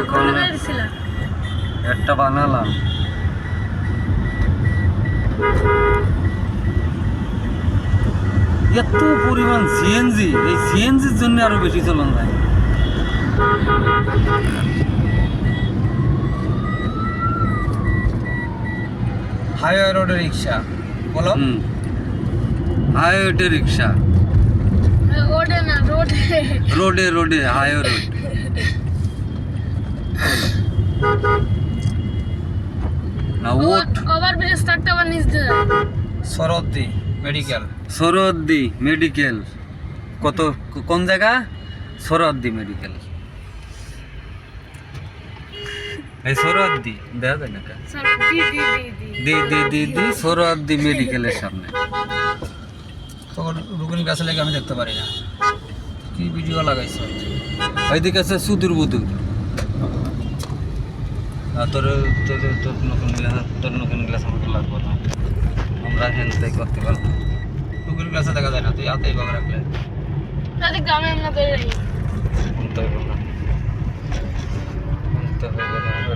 এখন একটা বানালাম। এত পরিমাণ সিএনজি, এই সিএনজির জন্য আরো বেশি চলন যায়। হাইওয়ে রোডে রিক্সা বলো। হাইওয়ে রিক্সা, ওডে না রোডে, রোডে রোডে হাইওয়ে রোড। না ওট ওভারব্রিজ থাকতে আবার নিচ দিয়ে যায়। সরদ্দি মেডিকেল। সরদ্দি মেডিকেল। কত কোন জায়গা? সরদ্দি মেডিকেল। এই সরদ্দি দেখা যায় না কা? স্যার দি দি দি দি দি দি দি দি সরদ্দি মেডিকেলের সামনে। তখন রুকুন গাছে লেগে আমি দেখতে পারি না কি ভিডিও লাগাইছো। ওইদিকে আছে সুদূর বুদুর। তোর তোর তোর নতুন গ্লাস আমাকে লাগবে না, আমরা হ্যান্ডটাই করতে পারবো। রুকুন গাছে দেখা যায় না, তুই হাতেই ভাবে রাখলে। তাহলে গ্রামে আমরা বের হই। শুনতে হবে না, শুনতে হবে না।